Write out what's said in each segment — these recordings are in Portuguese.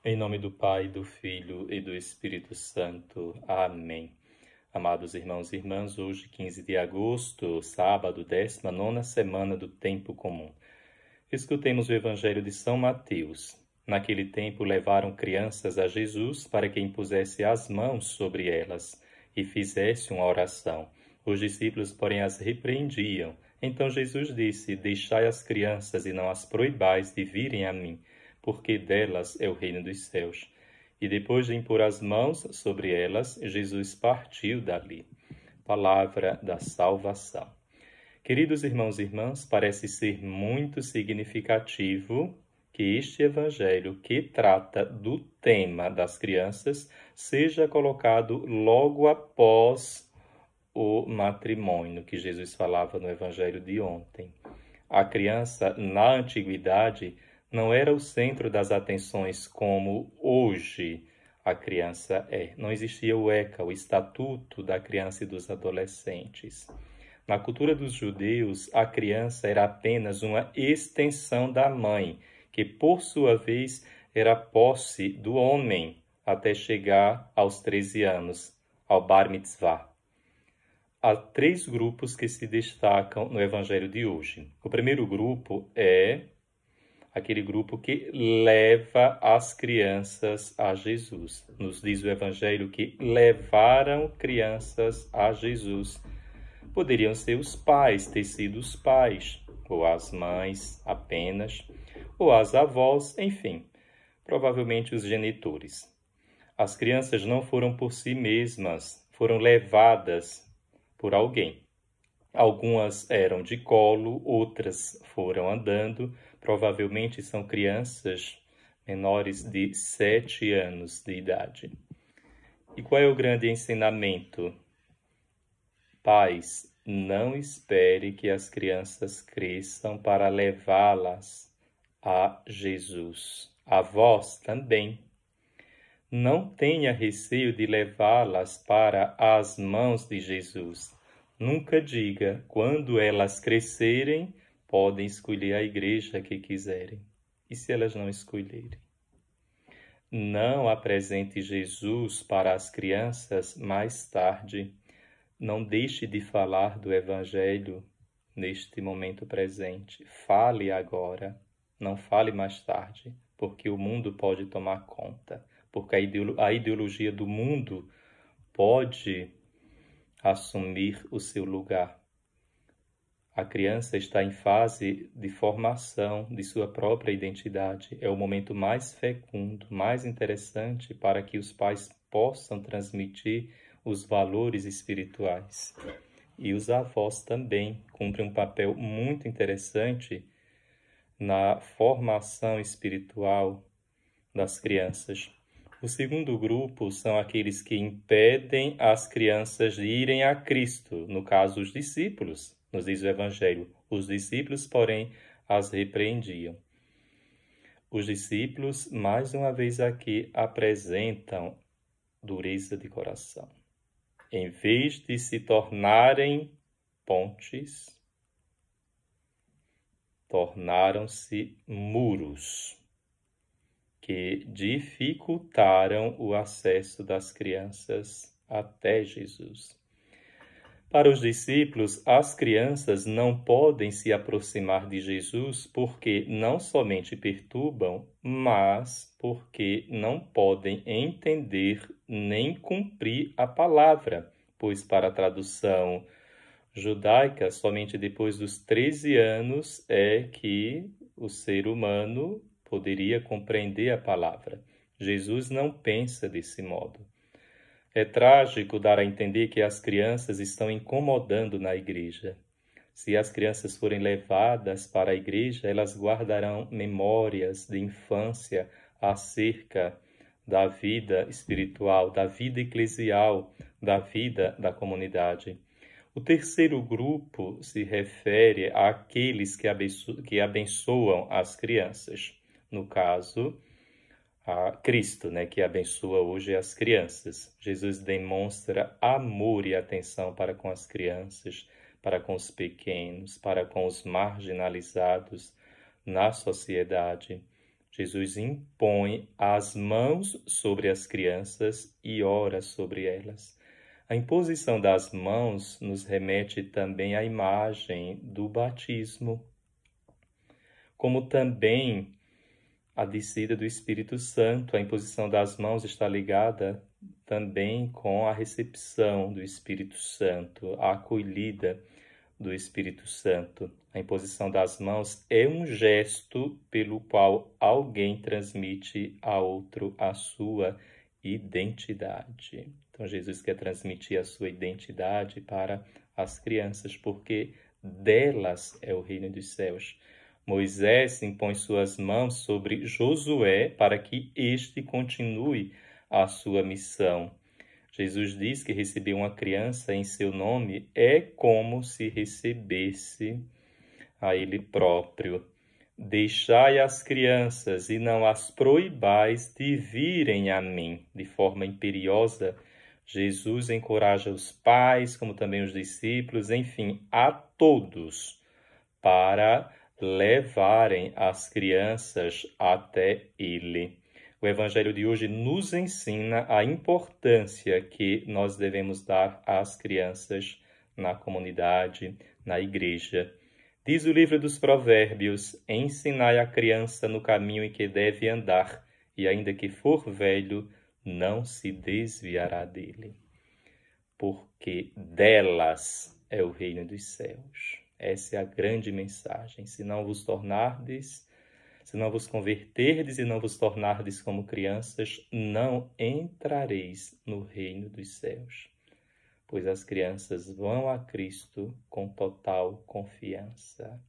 Em nome do Pai, do Filho e do Espírito Santo. Amém. Amados irmãos e irmãs, hoje, 15 de agosto, sábado, 19ª semana do Tempo Comum. Escutemos o Evangelho de São Mateus. Naquele tempo levaram crianças a Jesus para que impusesse as mãos sobre elas e fizesse uma oração. Os discípulos, porém, as repreendiam. Então Jesus disse: Deixai as crianças e não as proibais de virem a mim, porque delas é o reino dos céus. E depois de impor as mãos sobre elas, Jesus partiu dali. Palavra da salvação. Queridos irmãos e irmãs, parece ser muito significativo que este evangelho que trata do tema das crianças seja colocado logo após o matrimônio que Jesus falava no evangelho de ontem. A criança, na antiguidade, não era o centro das atenções como hoje a criança é. Não existia o ECA, o Estatuto da Criança e dos Adolescentes. Na cultura dos judeus, a criança era apenas uma extensão da mãe, que por sua vez era posse do homem até chegar aos 13 anos, ao Bar Mitzvah. Há 3 grupos que se destacam no evangelho de hoje. O primeiro grupo é aquele grupo que leva as crianças a Jesus. Nos diz o evangelho que levaram crianças a Jesus. Poderiam ser os pais, ter sido os pais, ou as mães apenas, ou as avós, enfim, provavelmente os genitores. As crianças não foram por si mesmas, foram levadas por alguém. Algumas eram de colo, outras foram andando, provavelmente são crianças menores de 7 anos de idade. E qual é o grande ensinamento? Pais, não espere que as crianças cresçam para levá-las a Jesus. Avós também. Não tenha receio de levá-las para as mãos de Jesus. Nunca diga, quando elas crescerem, podem escolher a igreja que quiserem. E se elas não escolherem? Não apresente Jesus para as crianças mais tarde. Não deixe de falar do Evangelho neste momento presente. Fale agora, não fale mais tarde, porque o mundo pode tomar conta, porque a ideologia do mundo pode assumir o seu lugar. A criança está em fase de formação de sua própria identidade. É o momento mais fecundo, mais interessante para que os pais possam transmitir os valores espirituais. E os avós também cumprem um papel muito interessante na formação espiritual das crianças. O segundo grupo são aqueles que impedem as crianças de irem a Cristo, no caso, os discípulos, nos diz o Evangelho. Os discípulos, porém, as repreendiam. Os discípulos, mais uma vez aqui, apresentam dureza de coração. Em vez de se tornarem pontes, tornaram-se muros que dificultaram o acesso das crianças até Jesus. Para os discípulos, as crianças não podem se aproximar de Jesus porque não somente perturbam, mas porque não podem entender nem cumprir a palavra, pois para a tradução judaica, somente depois dos 13 anos é que o ser humano poderia compreender a palavra. Jesus não pensa desse modo. É trágico dar a entender que as crianças estão incomodando na igreja. Se as crianças forem levadas para a igreja, elas guardarão memórias de infância acerca da vida espiritual, da vida eclesial, da vida da comunidade. O terceiro grupo se refere àqueles que abençoam as crianças. No caso, a Cristo, que abençoa hoje as crianças. Jesus demonstra amor e atenção para com as crianças, para com os pequenos, para com os marginalizados na sociedade. Jesus impõe as mãos sobre as crianças e ora sobre elas. A imposição das mãos nos remete também à imagem do batismo, como também a descida do Espírito Santo. A imposição das mãos está ligada também com a recepção do Espírito Santo, a acolhida do Espírito Santo. A imposição das mãos é um gesto pelo qual alguém transmite a outro a sua identidade. Então, Jesus quer transmitir a sua identidade para as crianças, porque delas é o reino dos céus. Moisés impõe suas mãos sobre Josué para que este continue a sua missão. Jesus diz que receber uma criança em seu nome é como se recebesse a ele próprio. Deixai as crianças e não as proibais de virem a mim. De forma imperiosa, Jesus encoraja os pais, como também os discípulos, enfim, a todos, para levarem as crianças até ele. O Evangelho de hoje nos ensina a importância que nós devemos dar às crianças na comunidade, na igreja. Diz o livro dos Provérbios: ensinai a criança no caminho em que deve andar, e ainda que for velho, não se desviará dele. Porque delas é o reino dos céus. Essa é a grande mensagem. Se não vos converterdes e não vos tornardes como crianças, não entrareis no reino dos céus. Pois as crianças vão a Cristo com total confiança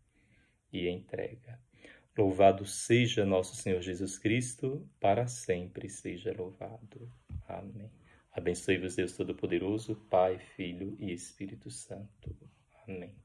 e entrega. Louvado seja nosso Senhor Jesus Cristo, para sempre seja louvado. Amém. Abençoe-vos Deus Todo-Poderoso, Pai, Filho e Espírito Santo. Amém.